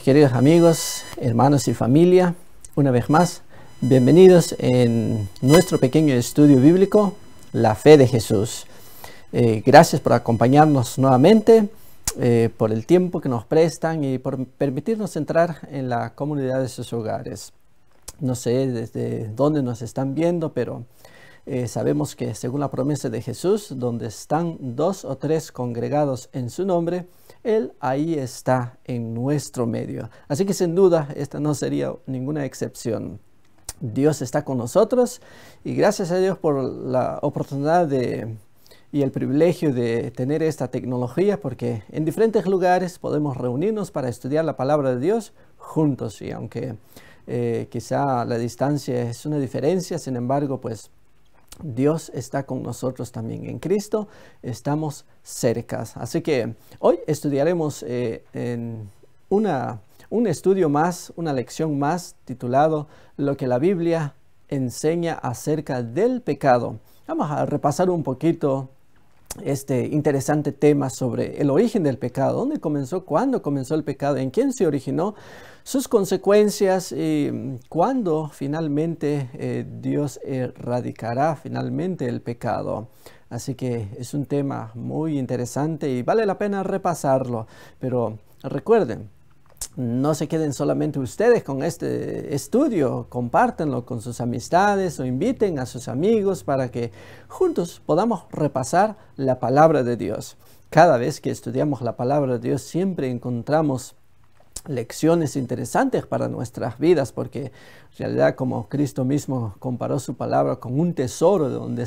queridos amigos, hermanos y familia, una vez más, bienvenidos en nuestro pequeño estudio bíblico, La Fe de Jesús. Gracias por acompañarnos nuevamente, por el tiempo que nos prestan y por permitirnos entrar en la comunidad de sus hogares. No sé desde dónde nos están viendo, pero sabemos que según la promesa de Jesús, donde están 2 o 3 congregados en su nombre, Él ahí está en nuestro medio. Así que sin duda esta no sería ninguna excepción. Dios está con nosotros y gracias a Dios por la oportunidad y el privilegio de tener esta tecnología, porque en diferentes lugares podemos reunirnos para estudiar la palabra de Dios juntos. Y aunque quizá la distancia es una diferencia, sin embargo, pues Dios está con nosotros también. En Cristo estamos cerca. Así que hoy estudiaremos un estudio más, una lección más titulado Lo que la Biblia enseña acerca del pecado. Vamos a repasar un poquito este interesante tema sobre el origen del pecado. ¿Dónde comenzó? ¿Cuándo comenzó el pecado? ¿En quién se originó? Sus consecuencias y cuándo finalmente Dios erradicará finalmente el pecado. Así que es un tema muy interesante y vale la pena repasarlo. Pero recuerden, no se queden solamente ustedes con este estudio, compártanlo con sus amistades o inviten a sus amigos para que juntos podamos repasar la palabra de Dios. Cada vez que estudiamos la palabra de Dios siempre encontramos lecciones interesantes para nuestras vidas, porque en realidad, como Cristo mismo comparó su palabra con un tesoro de donde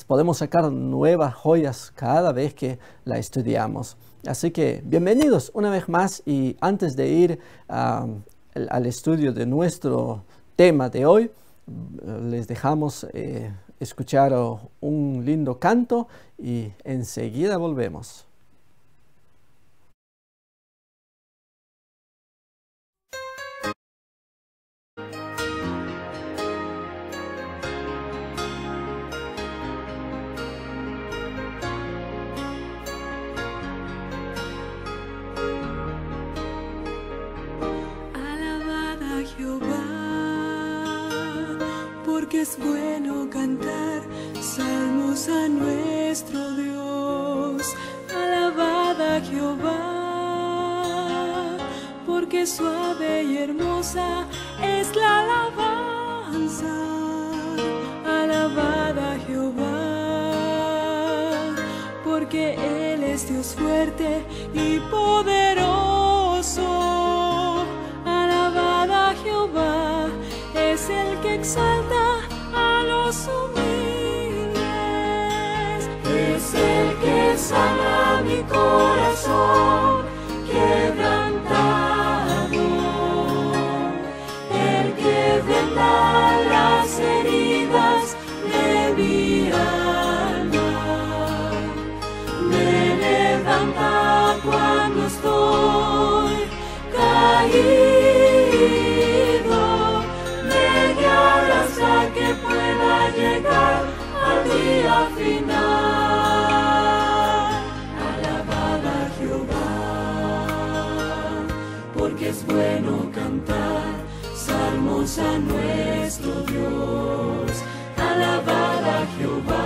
podemos sacar nuevas joyas cada vez que la estudiamos. Así que bienvenidos una vez más, y antes de ir al estudio de nuestro tema de hoy, les dejamos escuchar un lindo canto y enseguida volvemos. Porque es bueno cantar salmos a nuestro Dios. Alabad a Jehová, porque suave y hermosa es la alabanza. Alabad a Jehová, porque Él es Dios fuerte y poderoso. Alabad a Jehová, es el que exalta a los humildes, es el que sana mi corazón quebrantado, el que venda las heridas de mi alma, me levanta cuando estoy caído, hasta que pueda llegar al día final. Alabad a Jehová, porque es bueno cantar salmos a nuestro Dios. Alabad a Jehová,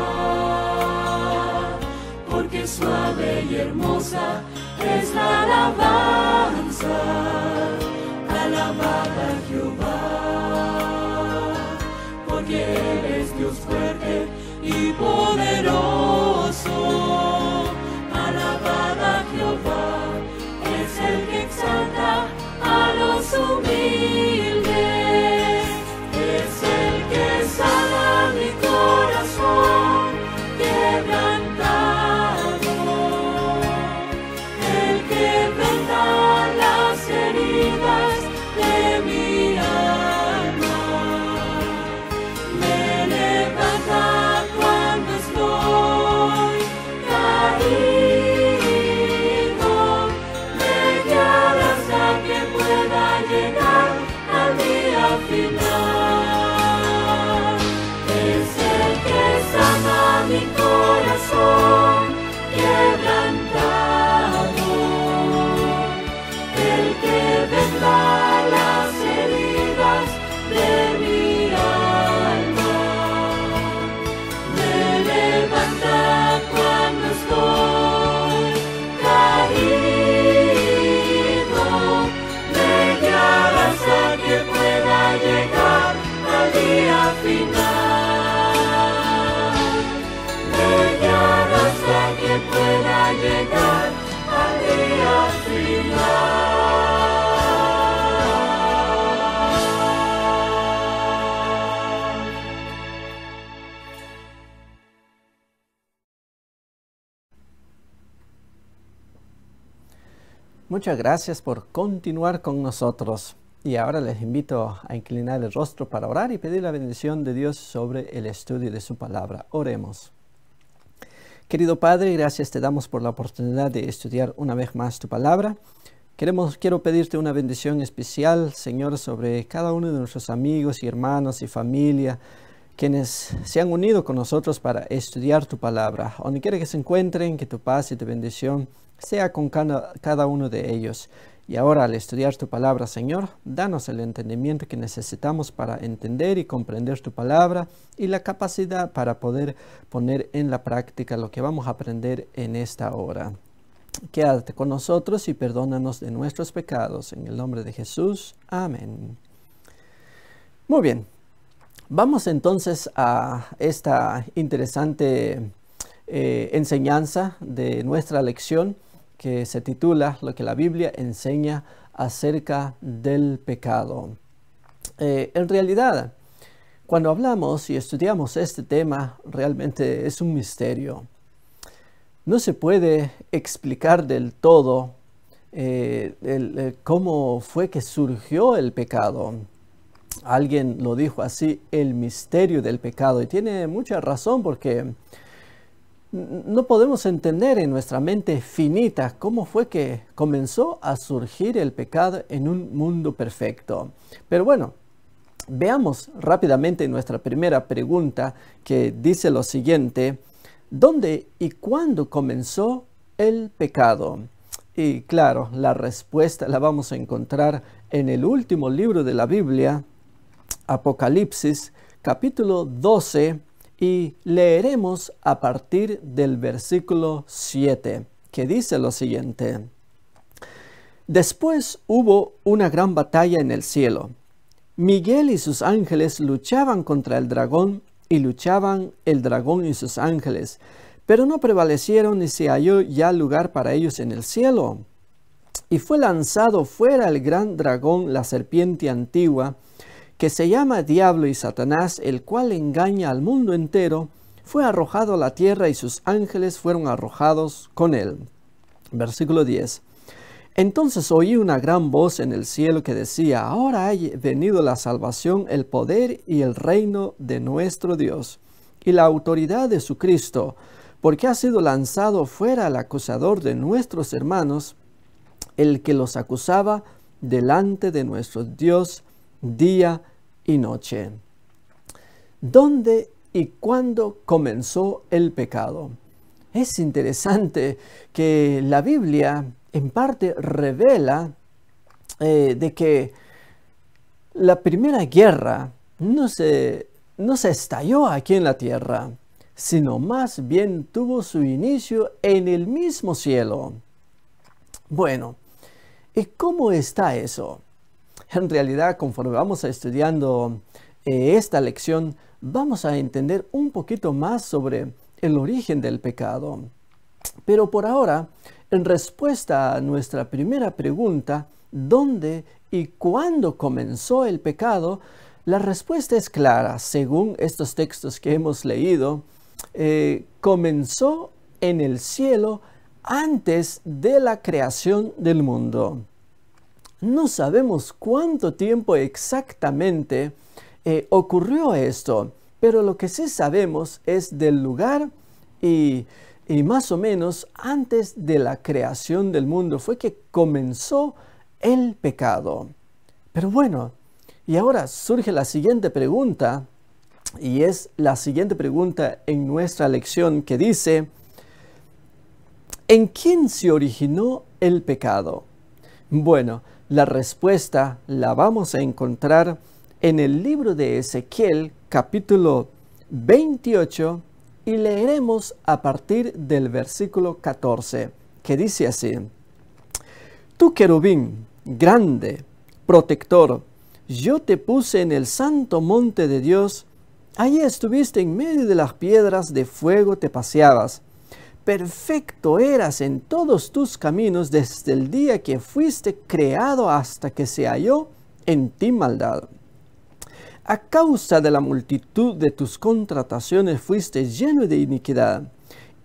porque suave y hermosa es la alabanza. Alabad a Jehová, porque Él es Dios fuerte y poderoso. Alabad a Jehová, es el que exalta a los humildes, es el que sana mi corazón quebrantado, el que venda las llegar al día final. Muchas gracias por continuar con nosotros. Y ahora les invito a inclinar el rostro para orar y pedir la bendición de Dios sobre el estudio de su palabra. Oremos. Querido Padre, gracias te damos por la oportunidad de estudiar una vez más tu palabra. Quiero pedirte una bendición especial, Señor, sobre cada uno de nuestros amigos y hermanos y familia, quienes se han unido con nosotros para estudiar tu palabra. Donde quiera que se encuentren, que tu paz y tu bendición sea con cada uno de ellos. Y ahora, al estudiar tu palabra, Señor, danos el entendimiento que necesitamos para entender y comprender tu palabra y la capacidad para poder poner en la práctica lo que vamos a aprender en esta hora. Quédate con nosotros y perdónanos de nuestros pecados. En el nombre de Jesús. Amén. Muy bien. Vamos entonces a esta interesante enseñanza de nuestra lección, que se titula Lo que la Biblia enseña acerca del pecado. En realidad, cuando hablamos y estudiamos este tema, realmente es un misterio. No se puede explicar del todo cómo fue que surgió el pecado. Alguien lo dijo así, el misterio del pecado, y tiene mucha razón, porque no podemos entender en nuestra mente finita cómo fue que comenzó a surgir el pecado en un mundo perfecto. Pero bueno, veamos rápidamente nuestra primera pregunta, que dice lo siguiente: ¿dónde y cuándo comenzó el pecado? Y claro, la respuesta la vamos a encontrar en el último libro de la Biblia, Apocalipsis, capítulo 12, y leeremos a partir del versículo 7, que dice lo siguiente: Después hubo una gran batalla en el cielo. Miguel y sus ángeles luchaban contra el dragón, y luchaban el dragón y sus ángeles, pero no prevalecieron ni se halló ya lugar para ellos en el cielo. Y fue lanzado fuera el gran dragón, la serpiente antigua, que se llama Diablo y Satanás, el cual engaña al mundo entero, fue arrojado a la tierra y sus ángeles fueron arrojados con él. Versículo 10. Entonces oí una gran voz en el cielo que decía: Ahora ha venido la salvación, el poder y el reino de nuestro Dios, y la autoridad de su Cristo, porque ha sido lanzado fuera el acusador de nuestros hermanos, el que los acusaba delante de nuestro Dios día y noche. ¿Dónde y cuándo comenzó el pecado? Es interesante que la Biblia en parte revela de que la primera guerra no se estalló aquí en la tierra, sino más bien tuvo su inicio en el mismo cielo. Bueno, ¿y cómo está eso? En realidad, conforme vamos estudiando esta lección, vamos a entender un poquito más sobre el origen del pecado. Pero por ahora, en respuesta a nuestra primera pregunta, ¿dónde y cuándo comenzó el pecado? La respuesta es clara. Según estos textos que hemos leído, comenzó en el cielo antes de la creación del mundo. No sabemos cuánto tiempo exactamente ocurrió esto, pero lo que sí sabemos es del lugar y más o menos antes de la creación del mundo fue que comenzó el pecado. Pero bueno, y ahora surge la siguiente pregunta, y es la siguiente pregunta en nuestra lección, que dice: ¿en quién se originó el pecado? Bueno, la respuesta la vamos a encontrar en el libro de Ezequiel, capítulo 28, y leeremos a partir del versículo 14, que dice así: Tú, querubín, grande, protector, yo te puse en el santo monte de Dios, allí estuviste en medio de las piedras de fuego, te paseabas. perfecto eras en todos tus caminos desde el día que fuiste creado hasta que se halló en ti maldad. A causa de la multitud de tus contrataciones fuiste lleno de iniquidad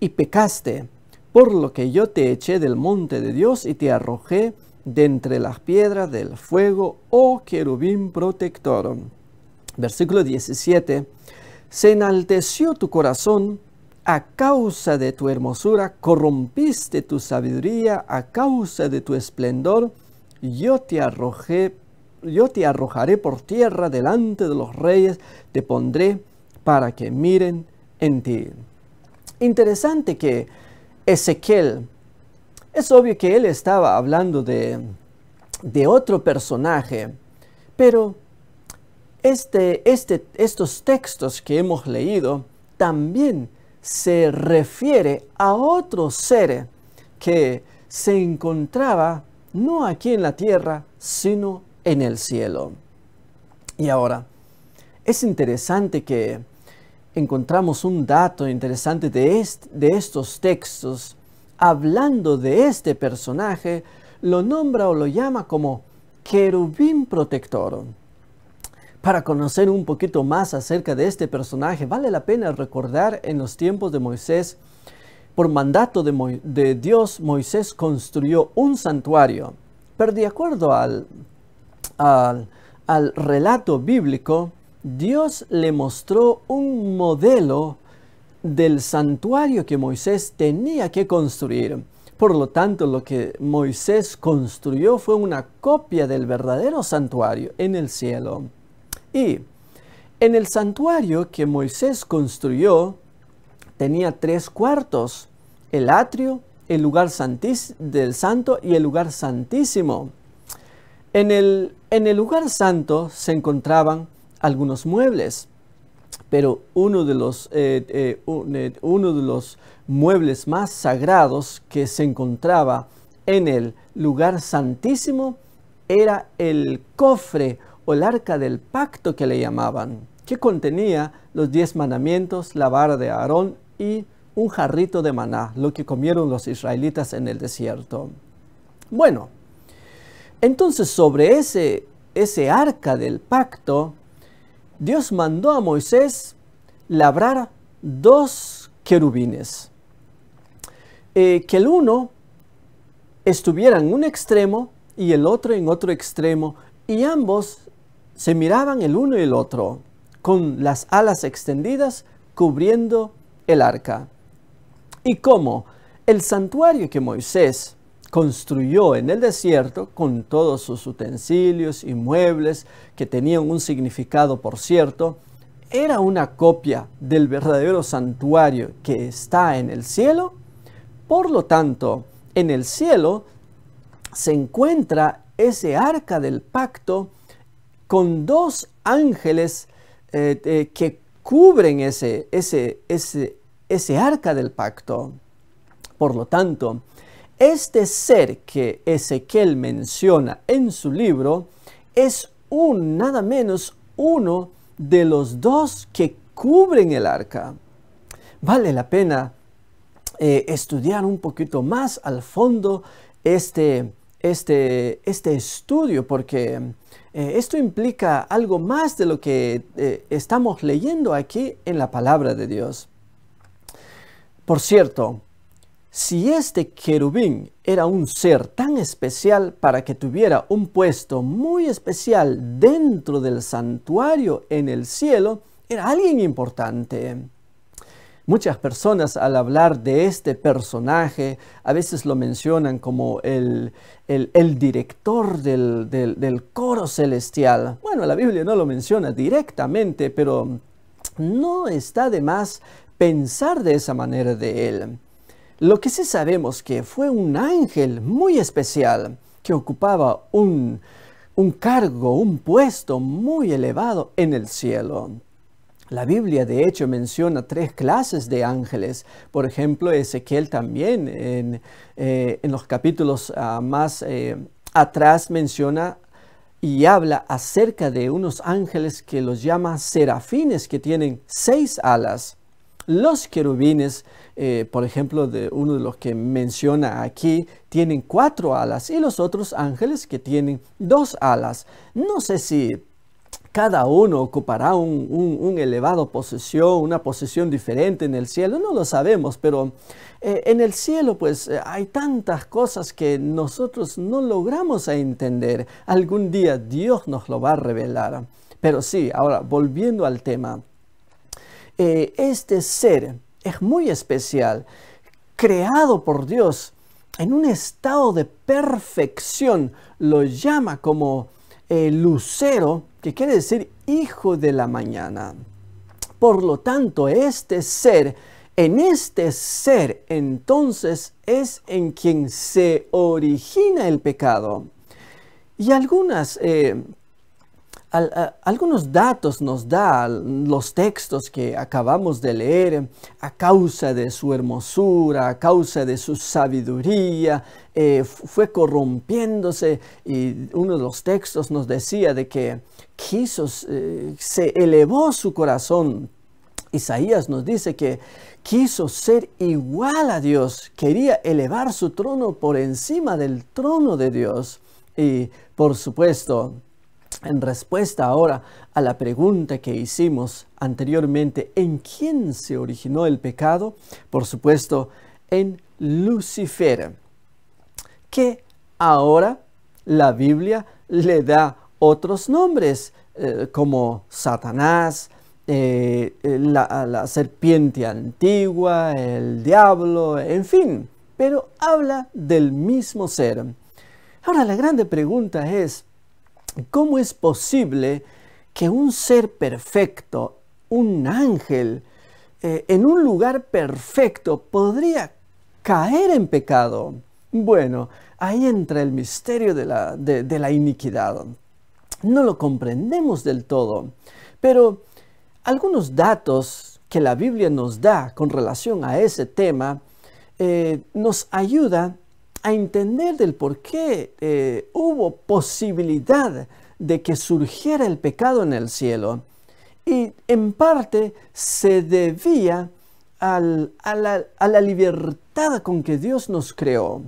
y pecaste, por lo que yo te eché del monte de Dios y te arrojé de entre las piedras del fuego, oh querubín protector. Versículo 17. Se enalteció tu corazón a causa de tu hermosura, corrompiste tu sabiduría a causa de tu esplendor. Yo te arrojaré por tierra delante de los reyes, te pondré para que miren en ti. Interesante que Ezequiel, es obvio que él estaba hablando de otro personaje, pero estos textos que hemos leído también se refiere a otro ser que se encontraba no aquí en la tierra, sino en el cielo. Y ahora, es interesante que encontramos un dato interesante de estos textos. Hablando de este personaje, lo nombra o lo llama como querubín protector. Para conocer un poquito más acerca de este personaje, vale la pena recordar en los tiempos de Moisés, por mandato de Dios, Moisés construyó un santuario. Pero de acuerdo al relato bíblico, Dios le mostró un modelo del santuario que Moisés tenía que construir. Por lo tanto, lo que Moisés construyó fue una copia del verdadero santuario en el cielo. Y en el santuario que Moisés construyó, tenía 3 cuartos: el atrio, el lugar del santo y el lugar santísimo. En el lugar santo se encontraban algunos muebles, pero uno de los muebles más sagrados que se encontraba en el lugar santísimo era el cofre o el arca del pacto que le llamaban, que contenía los 10 mandamientos, la vara de Aarón y un jarrito de maná, lo que comieron los israelitas en el desierto. Bueno, entonces sobre ese arca del pacto, Dios mandó a Moisés labrar 2 querubines, que el uno estuviera en un extremo y el otro en otro extremo, y ambos se miraban el uno y el otro, con las alas extendidas cubriendo el arca. Y como el santuario que Moisés construyó en el desierto, con todos sus utensilios y muebles que tenían un significado, por cierto, era una copia del verdadero santuario que está en el cielo. Por lo tanto, en el cielo se encuentra ese arca del pacto con 2 ángeles que cubren ese arca del pacto. Por lo tanto, este ser que Ezequiel menciona en su libro es nada menos uno de los 2 que cubren el arca. Vale la pena estudiar un poquito más al fondo este estudio, porque esto implica algo más de lo que estamos leyendo aquí en la palabra de Dios. Por cierto, si este querubín era un ser tan especial para que tuviera un puesto muy especial dentro del santuario en el cielo, era alguien importante. Muchas personas, al hablar de este personaje, a veces lo mencionan como el director del coro celestial. Bueno, la Biblia no lo menciona directamente, pero no está de más pensar de esa manera de él. Lo que sí sabemos que fue un ángel muy especial que ocupaba un cargo, un puesto muy elevado en el cielo. La Biblia de hecho menciona 3 clases de ángeles. Por ejemplo, Ezequiel también en los capítulos más atrás menciona y habla acerca de unos ángeles que los llama serafines, que tienen 6 alas. Los querubines, por ejemplo, uno de los que menciona aquí, tienen 4 alas y los otros ángeles que tienen 2 alas. No sé si cada uno ocupará un elevado posición, una posición diferente en el cielo, no lo sabemos, pero en el cielo pues hay tantas cosas que nosotros no logramos entender. Algún día Dios nos lo va a revelar. Pero sí, ahora volviendo al tema, este ser es muy especial, creado por Dios en un estado de perfección. Lo llama como lucero, que quiere decir hijo de la mañana. Por lo tanto, este ser, entonces es en quien se origina el pecado. Y algunos datos nos da los textos que acabamos de leer. A causa de su hermosura, a causa de su sabiduría, fue corrompiéndose, y uno de los textos nos decía de que se elevó su corazón. Isaías nos dice que quiso ser igual a Dios, quería elevar su trono por encima del trono de Dios. Y por supuesto, en respuesta ahora a la pregunta que hicimos anteriormente, ¿en quién se originó el pecado? Por supuesto, en Lucifer, que ahora la Biblia le da otros nombres, como Satanás, la serpiente antigua, el diablo, en fin, pero habla del mismo ser. Ahora la grande pregunta es, ¿cómo es posible que un ser perfecto, un ángel, en un lugar perfecto, podría caer en pecado? Bueno, ahí entra el misterio de la iniquidad. No lo comprendemos del todo, pero algunos datos que la Biblia nos da con relación a ese tema nos ayuda a entender del por qué hubo posibilidad de que surgiera el pecado en el cielo. Y en parte se debía a la libertad con que Dios nos creó,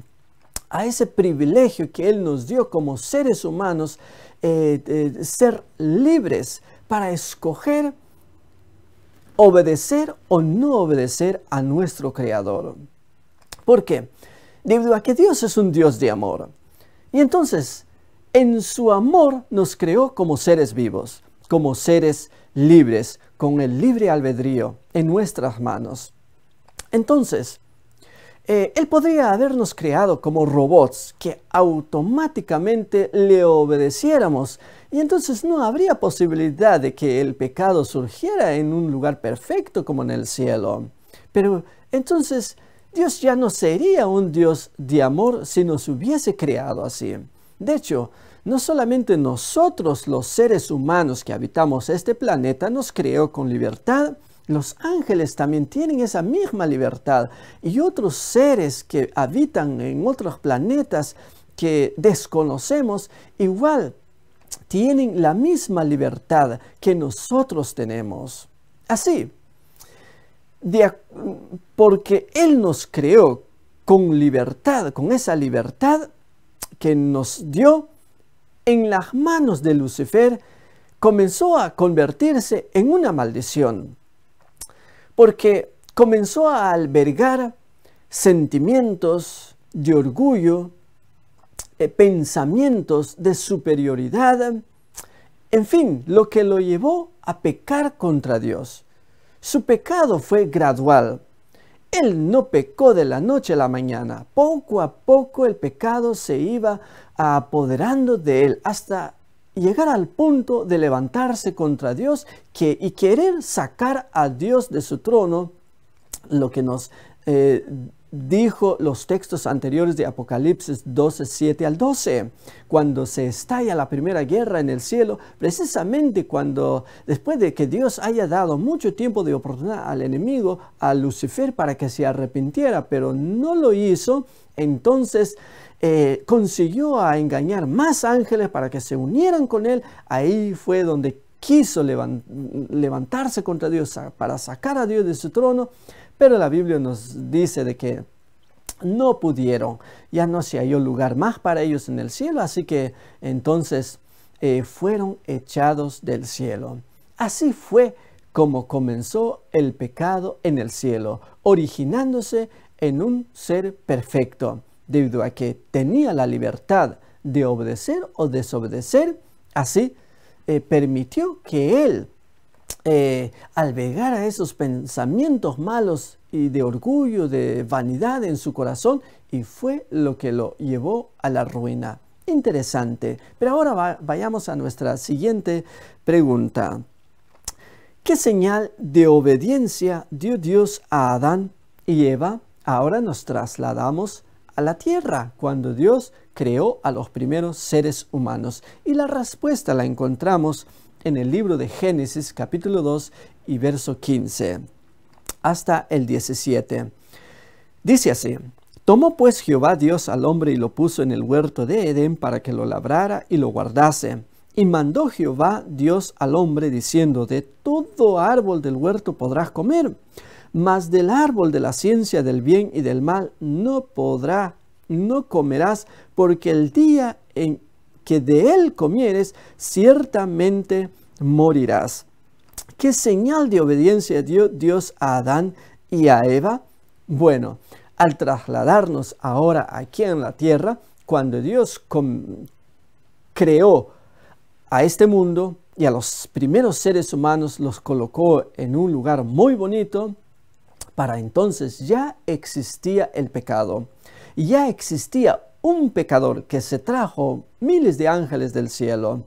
a ese privilegio que Él nos dio como seres humanos, ser libres para escoger obedecer o no obedecer a nuestro Creador. ¿Por qué? Debido a que Dios es un Dios de amor. Y entonces, en su amor nos creó como seres vivos, como seres libres, con el libre albedrío en nuestras manos. Entonces, Él podría habernos creado como robots que automáticamente le obedeciéramos, y entonces no habría posibilidad de que el pecado surgiera en un lugar perfecto como en el cielo. Pero entonces Dios ya no sería un Dios de amor si nos hubiese creado así. De hecho, no solamente nosotros, los seres humanos que habitamos este planeta, nos creó con libertad. Los ángeles también tienen esa misma libertad, y otros seres que habitan en otros planetas que desconocemos igual tienen la misma libertad que nosotros tenemos. Así, porque Él nos creó con libertad, con esa libertad que nos dio, en las manos de Lucifer comenzó a convertirse en una maldición, porque comenzó a albergar sentimientos de orgullo, pensamientos de superioridad, en fin, lo que lo llevó a pecar contra Dios. Su pecado fue gradual. Él no pecó de la noche a la mañana. Poco a poco el pecado se iba apoderando de él hasta llegar al punto de levantarse contra Dios y querer sacar a Dios de su trono, lo que nos dijo los textos anteriores de Apocalipsis 12, 7 al 12, cuando se estalla la primera guerra en el cielo, precisamente después de que Dios haya dado mucho tiempo de oportunidad al enemigo, a Lucifer, para que se arrepintiera, pero no lo hizo. Entonces consiguió engañar más ángeles para que se unieran con él. Ahí fue donde quiso levantarse contra Dios para sacar a Dios de su trono, pero la Biblia nos dice de que no pudieron, ya no se halló lugar más para ellos en el cielo, así que entonces fueron echados del cielo. Así fue como comenzó el pecado en el cielo, originándose en un ser perfecto, debido a que tenía la libertad de obedecer o desobedecer. Así permitió que él albergara esos pensamientos malos y de orgullo, de vanidad en su corazón, y fue lo que lo llevó a la ruina. Interesante. Pero ahora vayamos a nuestra siguiente pregunta. ¿Qué señal de obediencia dio Dios a Adán y Eva? Ahora nos trasladamos a la tierra cuando Dios creó a los primeros seres humanos. Y la respuesta la encontramos en el libro de Génesis capítulo 2 y verso 15 hasta el 17. Dice así: tomó pues Jehová Dios al hombre y lo puso en el huerto de Edén para que lo labrara y lo guardase. Y mandó Jehová Dios al hombre diciendo: de todo árbol del huerto podrás comer, mas del árbol de la ciencia del bien y del mal no comerás, porque el día en que de él comieres, ciertamente morirás. ¿Qué señal de obediencia dio Dios a Adán y a Eva? Bueno, al trasladarnos ahora aquí en la tierra, cuando Dios creó a este mundo y a los primeros seres humanos, los colocó en un lugar muy bonito, para entonces ya existía el pecado. Ya existía un pecador que se trajo miles de ángeles del cielo.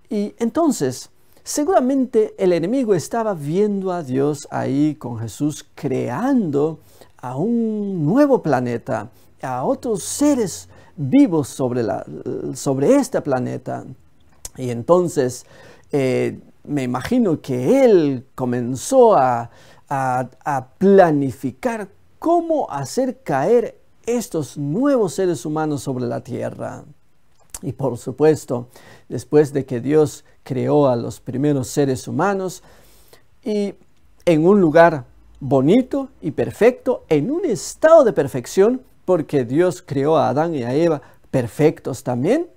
Y entonces, seguramente el enemigo estaba viendo a Dios ahí con Jesús creando a un nuevo planeta, a otros seres vivos sobre este planeta. Y entonces me imagino que él comenzó a planificar cómo hacer caer estos nuevos seres humanos sobre la tierra. Y por supuesto, después de que Dios creó a los primeros seres humanos y en un lugar bonito y perfecto, en un estado de perfección, porque Dios creó a Adán y a Eva perfectos también,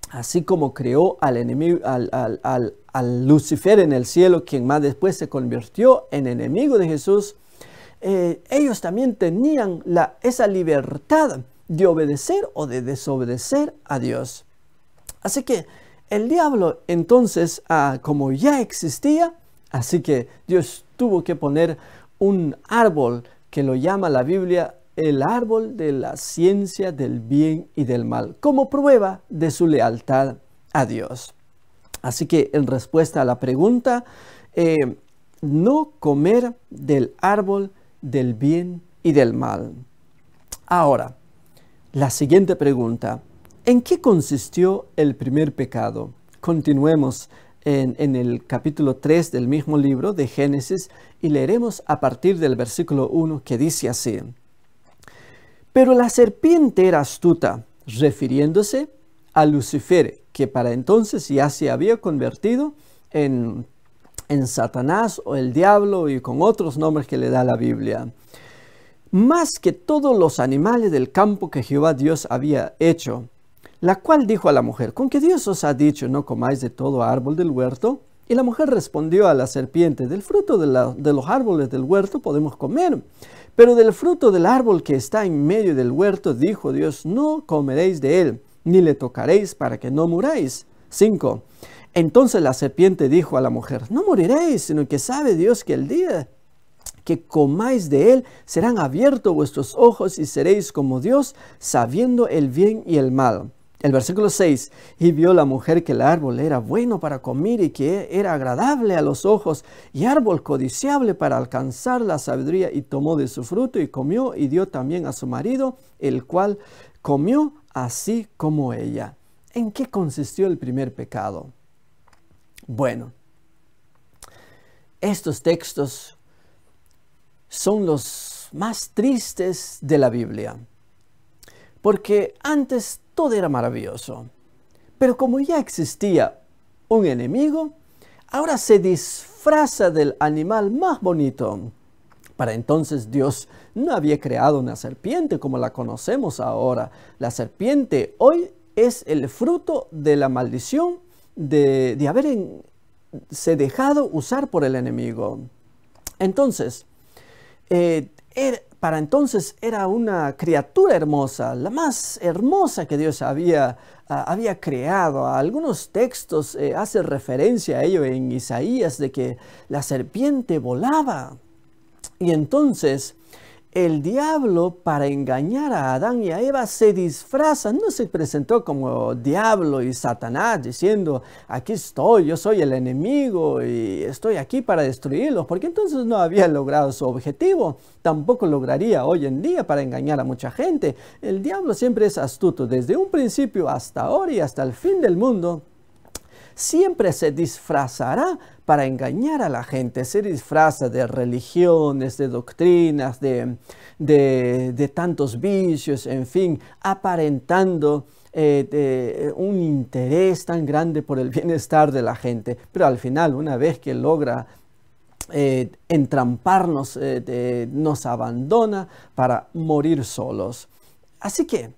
así como creó al enemigo, al Lucifer en el cielo, quien más después se convirtió en enemigo de Jesús. Ellos también tenían esa libertad de obedecer o de desobedecer a Dios. Así que el diablo entonces, como ya existía, así que Dios tuvo que poner un árbol que lo llama la Biblia el árbol de la ciencia del bien y del mal, como prueba de su lealtad a Dios. Así que en respuesta a la pregunta, no comer del árbol del bien y del mal. Ahora, la siguiente pregunta: ¿en qué consistió el primer pecado? Continuemos en el capítulo 3 del mismo libro de Génesis y leeremos a partir del versículo 1, que dice así: pero la serpiente era astuta, refiriéndose a Lucifer, que para entonces ya se había convertido en Satanás o el diablo, y con otros nombres que le da la Biblia, más que todos los animales del campo que Jehová Dios había hecho, la cual dijo a la mujer: ¿con qué Dios os ha dicho no comáis de todo árbol del huerto? Y la mujer respondió a la serpiente: del fruto de los árboles del huerto podemos comer, pero del fruto del árbol que está en medio del huerto, dijo Dios, no comeréis de él, ni le tocaréis para que no muráis. 5. Entonces la serpiente dijo a la mujer: no moriréis, sino que sabe Dios que el día que comáis de él serán abiertos vuestros ojos y seréis como Dios, sabiendo el bien y el mal. El versículo 6, y vio la mujer que el árbol era bueno para comer y que era agradable a los ojos y árbol codiciable para alcanzar la sabiduría, y tomó de su fruto y comió y dio también a su marido, el cual comió así como ella. ¿En qué consistió el primer pecado? Bueno, estos textos son los más tristes de la Biblia, porque antes todo era maravilloso, pero como ya existía un enemigo, ahora se disfraza del animal más bonito. Para entonces Dios no había creado una serpiente como la conocemos ahora. La serpiente hoy es el fruto de la maldición de haberse dejado usar por el enemigo. Entonces, para entonces era una criatura hermosa, la más hermosa que Dios había creado. Algunos textos hacen referencia a ello en Isaías, de que la serpiente volaba. Y entonces el diablo, para engañar a Adán y a Eva, se disfraza. No se presentó como diablo y Satanás diciendo: aquí estoy, yo soy el enemigo y estoy aquí para destruirlos, porque entonces no había logrado su objetivo. Tampoco lograría hoy en día para engañar a mucha gente. El diablo siempre es astuto, desde un principio hasta ahora y hasta el fin del mundo. Siempre se disfrazará para engañar a la gente. Se disfraza de religiones, de doctrinas, de tantos vicios, en fin, aparentando un interés tan grande por el bienestar de la gente. Pero al final, una vez que logra entramparnos, nos abandona para morir solos. Así que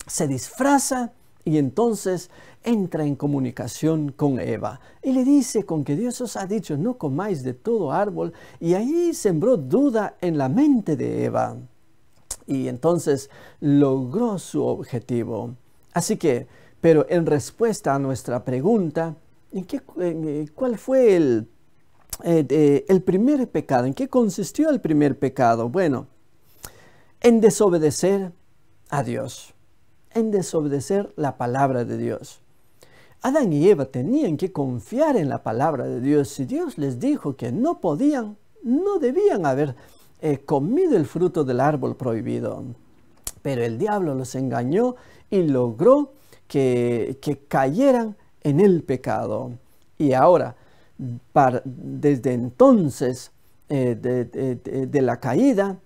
se disfraza y entonces entra en comunicación con Eva y le dice: con que Dios os ha dicho, no comáis de todo árbol. Y ahí sembró duda en la mente de Eva. Y entonces logró su objetivo. Así que, pero en respuesta a nuestra pregunta, ¿cuál fue el primer pecado? ¿En qué consistió el primer pecado? Bueno, en desobedecer a Dios. En desobedecer la palabra de Dios. Adán y Eva tenían que confiar en la palabra de Dios. Si Dios les dijo que no podían, no debían haber comido el fruto del árbol prohibido. Pero el diablo los engañó y logró que cayeran en el pecado. Y ahora, desde entonces de la caída,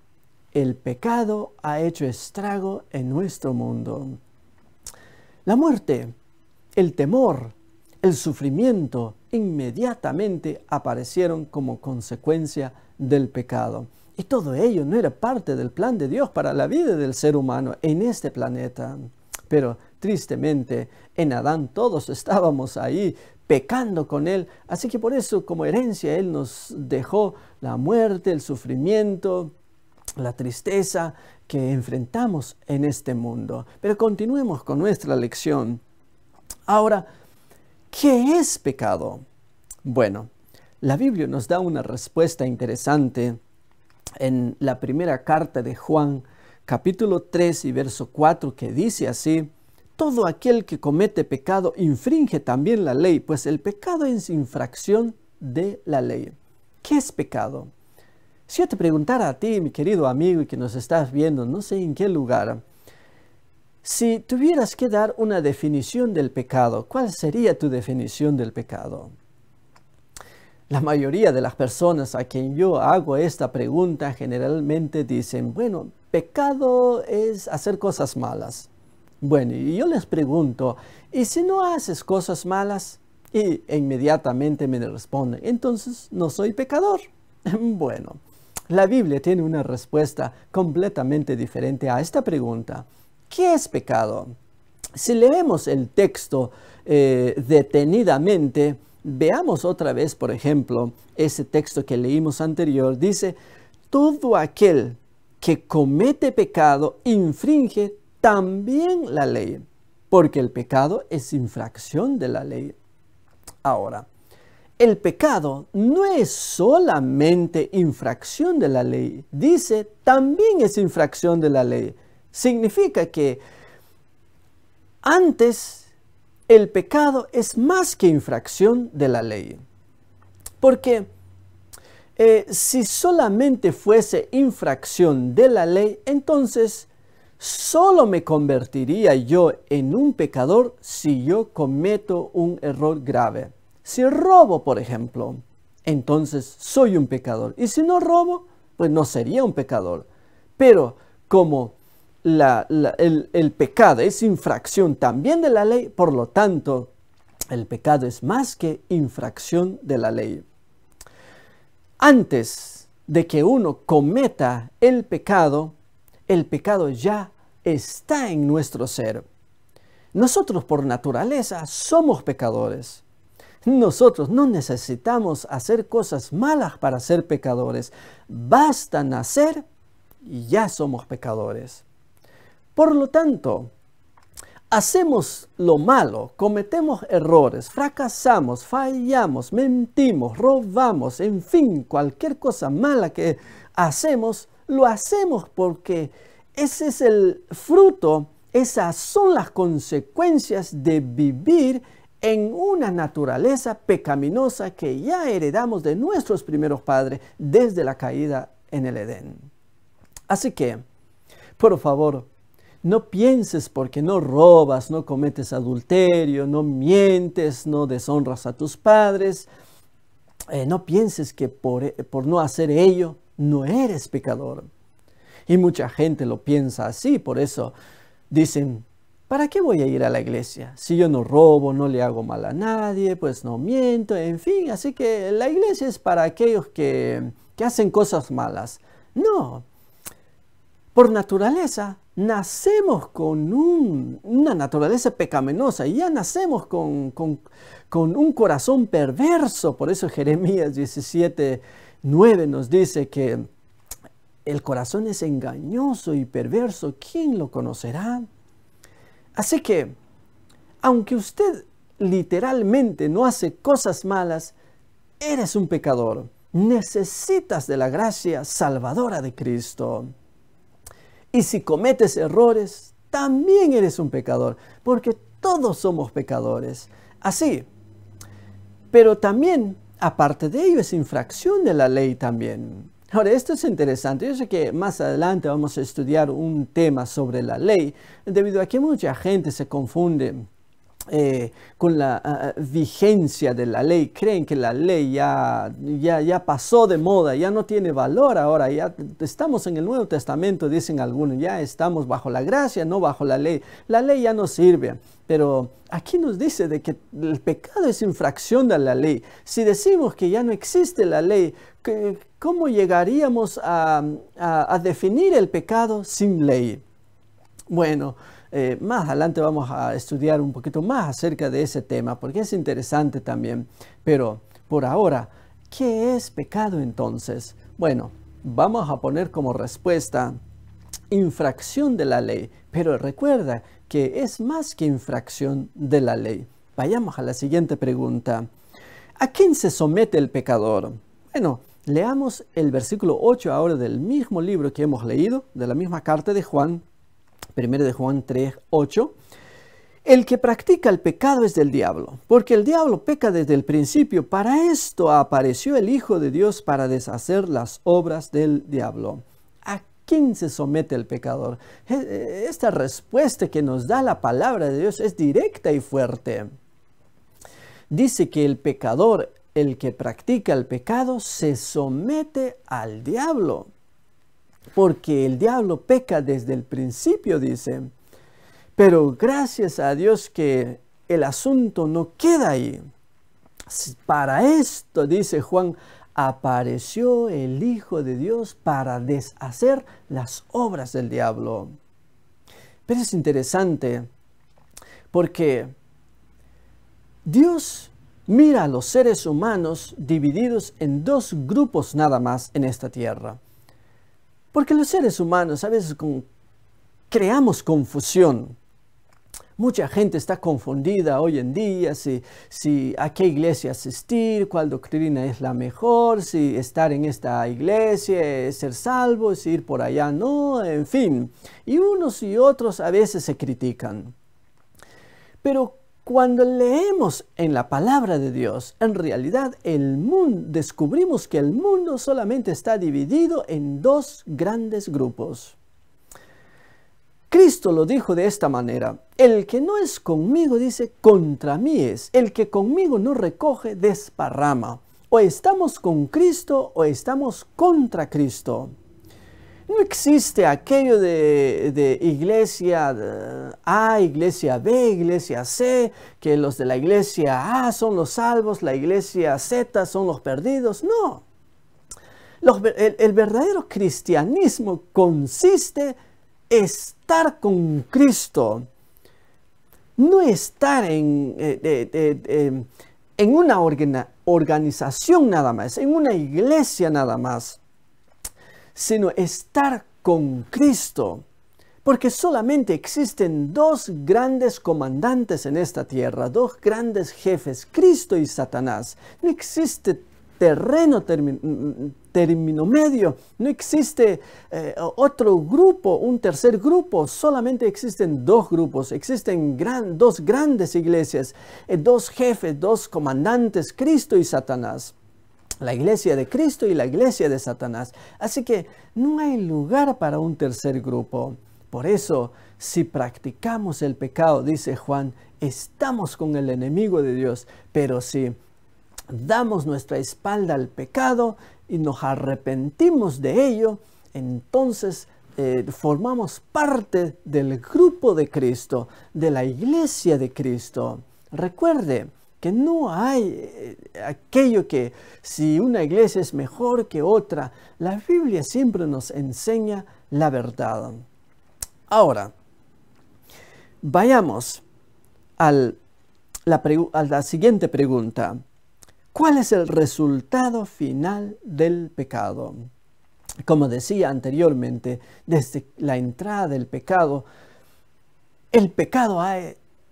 el pecado ha hecho estrago en nuestro mundo. La muerte, el temor, el sufrimiento inmediatamente aparecieron como consecuencia del pecado. Y todo ello no era parte del plan de Dios para la vida del ser humano en este planeta. Pero tristemente en Adán todos estábamos ahí pecando con él. Así que por eso, como herencia, él nos dejó la muerte, el sufrimiento, la tristeza que enfrentamos en este mundo. Pero continuemos con nuestra lección. Ahora, ¿qué es pecado? Bueno, la Biblia nos da una respuesta interesante en la primera carta de Juan, capítulo 3 y verso 4, que dice así: todo aquel que comete pecado infringe también la ley, pues el pecado es infracción de la ley. ¿Qué es pecado? Si yo te preguntara a ti, mi querido amigo y que nos estás viendo, no sé en qué lugar, si tuvieras que dar una definición del pecado, ¿cuál sería tu definición del pecado? La mayoría de las personas a quien yo hago esta pregunta generalmente dicen: bueno, pecado es hacer cosas malas. Bueno, y yo les pregunto: ¿y si no haces cosas malas? Y inmediatamente me responden: entonces no soy pecador. Bueno, la Biblia tiene una respuesta completamente diferente a esta pregunta. ¿Qué es pecado? Si leemos el texto detenidamente, veamos otra vez, por ejemplo, ese texto que leímos anterior. Dice: todo aquel que comete pecado infringe también la ley, porque el pecado es infracción de la ley. Ahora, el pecado no es solamente infracción de la ley, dice también es infracción de la ley. Significa que antes el pecado es más que infracción de la ley. Porque si solamente fuese infracción de la ley, entonces solo me convertiría yo en un pecador si yo cometo un error grave. Si robo, por ejemplo, entonces soy un pecador. Y si no robo, pues no sería un pecador. Pero como el pecado es infracción también de la ley, por lo tanto, El pecado es más que infracción de la ley. Antes de que uno cometa el pecado ya está en nuestro ser. Nosotros por naturaleza somos pecadores. Nosotros no necesitamos hacer cosas malas para ser pecadores. Basta nacer y ya somos pecadores. Por lo tanto, hacemos lo malo, cometemos errores, fracasamos, fallamos, mentimos, robamos, en fin, cualquier cosa mala que hacemos, lo hacemos porque ese es el fruto, esas son las consecuencias de vivir en una naturaleza pecaminosa que ya heredamos de nuestros primeros padres desde la caída en el Edén. Así que, por favor, no pienses porque no robas, no cometes adulterio, no mientes, no deshonras a tus padres. No pienses que por no hacer ello no eres pecador. Y mucha gente lo piensa así, por eso dicen, ¿para qué voy a ir a la iglesia? Si yo no robo, no le hago mal a nadie, pues no miento, en fin. Así que la iglesia es para aquellos que hacen cosas malas. No, por naturaleza nacemos con una naturaleza pecaminosa, y ya nacemos con un corazón perverso. Por eso Jeremías 17:9 nos dice que el corazón es engañoso y perverso. ¿Quién lo conocerá? Así que, aunque usted literalmente no hace cosas malas, eres un pecador. Necesitas de la gracia salvadora de Cristo. Y si cometes errores, también eres un pecador, porque todos somos pecadores. Así, pero también, aparte de ello, es infracción de la ley también. Ahora, esto es interesante. Yo sé que más adelante vamos a estudiar un tema sobre la ley, debido a que mucha gente se confunde con la vigencia de la ley. Creen que la ley ya pasó de moda, ya no tiene valor ahora. Ya estamos en el Nuevo Testamento, dicen algunos, ya estamos bajo la gracia, no bajo la ley. La ley ya no sirve. Pero aquí nos dice de que el pecado es infracción de la ley. Si decimos que ya no existe la ley, ¿cómo llegaríamos a definir el pecado sin ley? Bueno, más adelante vamos a estudiar un poquito más acerca de ese tema, porque es interesante también. Pero por ahora, ¿qué es pecado entonces? Bueno, vamos a poner como respuesta infracción de la ley. Pero recuerda que es más que infracción de la ley. Vayamos a la siguiente pregunta. ¿A quién se somete el pecador? Bueno, leamos el versículo 8 ahora del mismo libro que hemos leído, de la misma carta de Juan, 1 de Juan 3:8. El que practica el pecado es del diablo, porque el diablo peca desde el principio. Para esto apareció el Hijo de Dios, para deshacer las obras del diablo. ¿A quién se somete el pecador? Esta respuesta que nos da la palabra de Dios es directa y fuerte. Dice que el pecador, el que practica el pecado, se somete al diablo. Porque el diablo peca desde el principio, dice. Pero gracias a Dios que el asunto no queda ahí. Para esto, dice Juan, apareció el Hijo de Dios para deshacer las obras del diablo. Pero es interesante porque Dios mira a los seres humanos divididos en dos grupos nada más en esta tierra. Porque los seres humanos a veces creamos confusión. Mucha gente está confundida hoy en día si a qué iglesia asistir, cuál doctrina es la mejor, si estar en esta iglesia es ser salvo, si ir por allá no, en fin. Y unos y otros a veces se critican. Pero cuando leemos en la palabra de Dios, en realidad descubrimos que el mundo solamente está dividido en dos grandes grupos. Cristo lo dijo de esta manera: el que no es conmigo, dice, contra mí es. El que conmigo no recoge, desparrama. O estamos con Cristo o estamos contra Cristo. No existe aquello de iglesia A, iglesia B, iglesia C, que los de la iglesia A son los salvos, la iglesia Z son los perdidos. No. El verdadero cristianismo consiste en estar con Cristo. No estar en una organización nada más, en una iglesia nada más, sino estar con Cristo. Porque solamente existen dos grandes comandantes en esta tierra, dos grandes jefes, Cristo y Satanás. No existe término medio, no existe otro grupo, un tercer grupo, solamente existen dos grupos, existen dos grandes iglesias, dos jefes, dos comandantes, Cristo y Satanás. La iglesia de Cristo y la iglesia de Satanás. Así que no hay lugar para un tercer grupo. Por eso, si practicamos el pecado, dice Juan, estamos con el enemigo de Dios. Pero si damos nuestra espalda al pecado y nos arrepentimos de ello, entonces formamos parte del grupo de Cristo, de la iglesia de Cristo. Recuerde que no hay aquello que si una iglesia es mejor que otra. La Biblia siempre nos enseña la verdad. Ahora, vayamos a la siguiente pregunta. ¿Cuál es el resultado final del pecado? Como decía anteriormente, desde la entrada del pecado, el pecado ha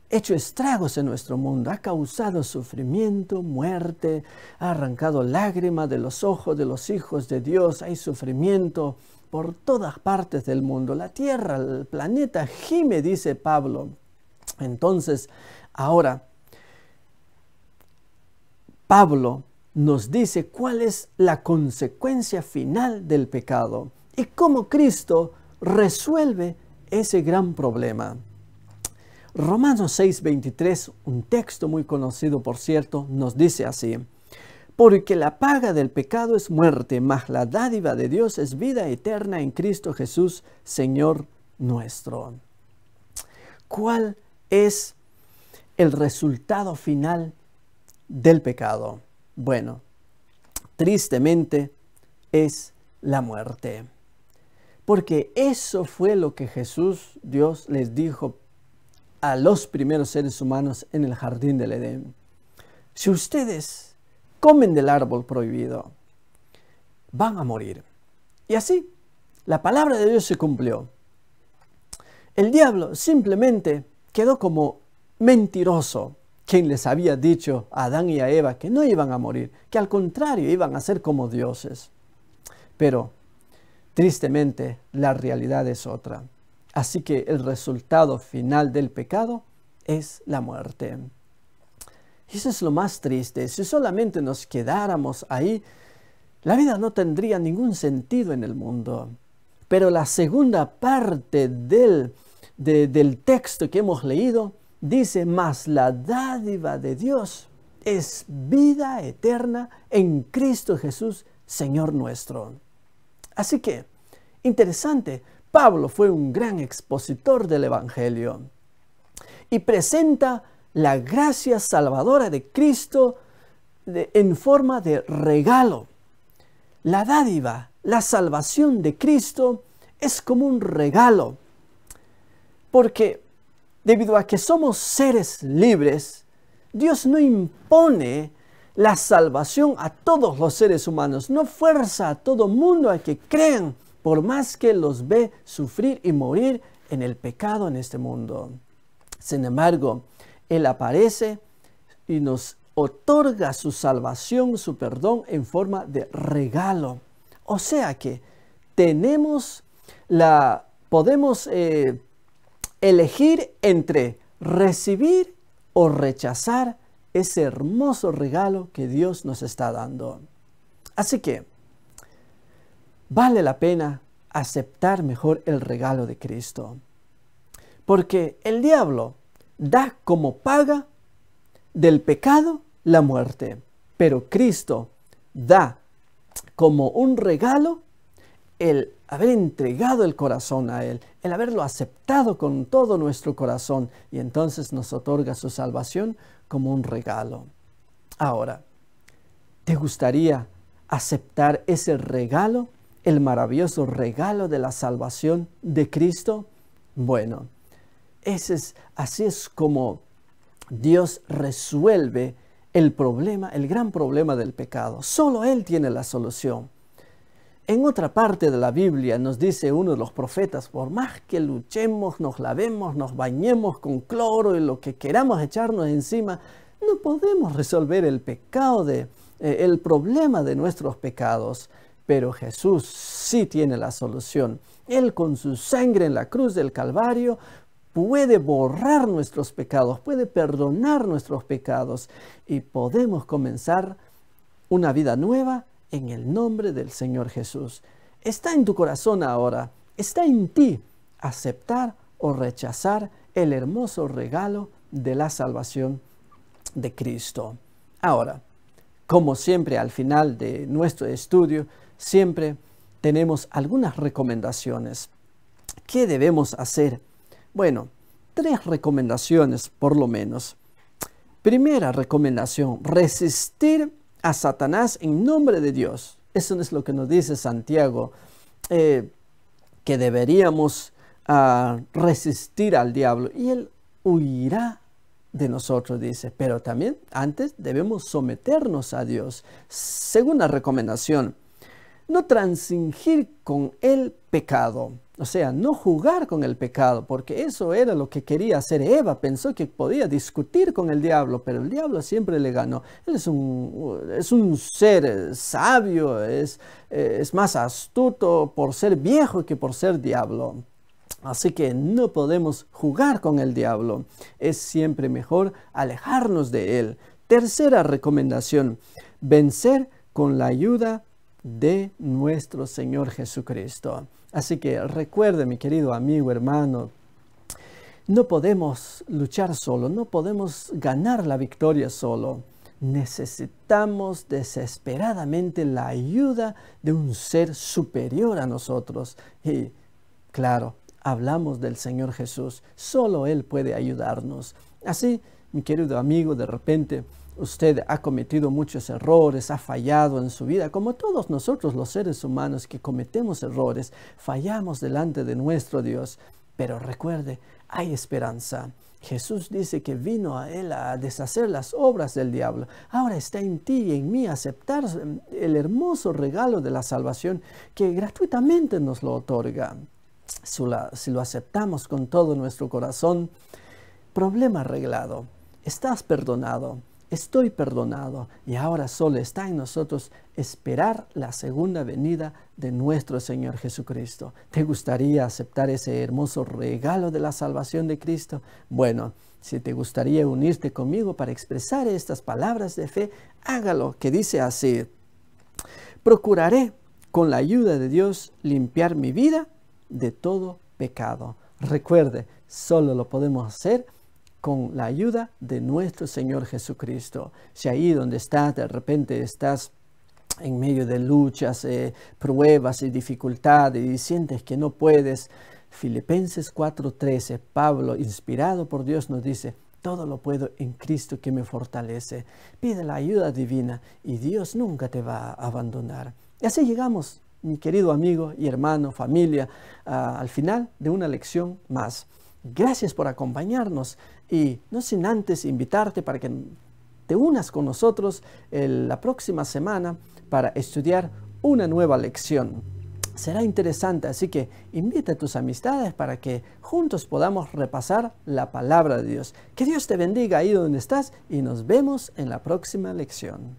hecho estragos en nuestro mundo, ha causado sufrimiento, muerte, ha arrancado lágrimas de los ojos de los hijos de Dios, hay sufrimiento por todas partes del mundo. La tierra, el planeta gime, dice Pablo. Entonces, ahora, Pablo nos dice cuál es la consecuencia final del pecado y cómo Cristo resuelve ese gran problema. Romanos 6:23, un texto muy conocido por cierto, nos dice así: porque la paga del pecado es muerte, mas la dádiva de Dios es vida eterna en Cristo Jesús, Señor nuestro. ¿Cuál es el resultado final del pecado? Bueno, tristemente es la muerte. Porque eso fue lo que Jesús, Dios, les dijo a los primeros seres humanos en el jardín del Edén. Si ustedes comen del árbol prohibido, van a morir. Y así, la palabra de Dios se cumplió. El diablo simplemente quedó como mentiroso, quien les había dicho a Adán y a Eva que no iban a morir, que al contrario iban a ser como dioses. Pero, tristemente, la realidad es otra. Así que el resultado final del pecado es la muerte. Y eso es lo más triste. Si solamente nos quedáramos ahí, la vida no tendría ningún sentido en el mundo. Pero la segunda parte del texto que hemos leído dice: mas la dádiva de Dios es vida eterna en Cristo Jesús, Señor nuestro. Así que, interesante, Pablo fue un gran expositor del Evangelio y presenta la gracia salvadora de Cristo en forma de regalo. La dádiva, la salvación de Cristo es como un regalo, porque debido a que somos seres libres, Dios no impone la salvación a todos los seres humanos, no fuerza a todo mundo a que crean, por más que los ve sufrir y morir en el pecado en este mundo. Sin embargo, Él aparece y nos otorga su salvación, su perdón en forma de regalo. O sea que podemos elegir entre recibir o rechazar ese hermoso regalo que Dios nos está dando. Así que vale la pena aceptar mejor el regalo de Cristo. Porque el diablo da como paga del pecado la muerte. Pero Cristo da como un regalo el haber entregado el corazón a Él, el haberlo aceptado con todo nuestro corazón, y entonces nos otorga su salvación como un regalo. Ahora, ¿te gustaría aceptar ese regalo, el maravilloso regalo de la salvación de Cristo? Bueno, así es como Dios resuelve el problema, el gran problema del pecado. Solo Él tiene la solución. En otra parte de la Biblia nos dice uno de los profetas, por más que luchemos, nos lavemos, nos bañemos con cloro y lo que queramos echarnos encima, no podemos resolver el pecado, el problema de nuestros pecados. Pero Jesús sí tiene la solución. Él con su sangre en la cruz del Calvario puede borrar nuestros pecados, puede perdonar nuestros pecados y podemos comenzar una vida nueva en el nombre del Señor Jesús. Está en tu corazón ahora, está en ti aceptar o rechazar el hermoso regalo de la salvación de Cristo. Ahora, como siempre al final de nuestro estudio, siempre tenemos algunas recomendaciones. ¿Qué debemos hacer? Bueno, 3 recomendaciones por lo menos. Primera recomendación, resistir a Satanás en nombre de Dios. Eso es lo que nos dice Santiago, que deberíamos resistir al diablo y él huirá de nosotros, dice. Pero también antes debemos someternos a Dios. Segunda recomendación, no transigir con el pecado. O sea, no jugar con el pecado, porque eso era lo que quería hacer Eva. Pensó que podía discutir con el diablo, pero el diablo siempre le ganó. Él es un ser sabio, es más astuto por ser viejo que por ser diablo. Así que no podemos jugar con el diablo. Es siempre mejor alejarnos de él. Tercera recomendación, vencer con la ayuda de nuestro Señor Jesucristo. Así que recuerde, mi querido amigo, hermano, no podemos luchar solo, no podemos ganar la victoria solo. Necesitamos desesperadamente la ayuda de un ser superior a nosotros. Y claro, hablamos del Señor Jesús. Solo Él puede ayudarnos. Así, mi querido amigo, de repente usted ha cometido muchos errores, ha fallado en su vida, como todos nosotros los seres humanos que cometemos errores, fallamos delante de nuestro Dios. Pero recuerde, hay esperanza. Jesús dice que vino a Él a deshacer las obras del diablo. Ahora está en ti y en mí aceptar el hermoso regalo de la salvación que gratuitamente nos lo otorga. Si lo aceptamos con todo nuestro corazón, problema arreglado, estás perdonado. Estoy perdonado y ahora solo está en nosotros esperar la segunda venida de nuestro Señor Jesucristo. ¿Te gustaría aceptar ese hermoso regalo de la salvación de Cristo? Bueno, si te gustaría unirte conmigo para expresar estas palabras de fe, hágalo, que dice así: procuraré con la ayuda de Dios limpiar mi vida de todo pecado. Recuerde, solo lo podemos hacer con la ayuda de nuestro Señor Jesucristo. Si ahí donde estás, de repente estás en medio de luchas, pruebas y dificultades y sientes que no puedes, Filipenses 4:13, Pablo, inspirado por Dios, nos dice: todo lo puedo en Cristo que me fortalece. Pide la ayuda divina y Dios nunca te va a abandonar. Y así llegamos, mi querido amigo y hermano, familia, al final de una lección más. Gracias por acompañarnos y no sin antes invitarte para que te unas con nosotros la próxima semana para estudiar una nueva lección. Será interesante, así que invita a tus amistades para que juntos podamos repasar la palabra de Dios. Que Dios te bendiga ahí donde estás y nos vemos en la próxima lección.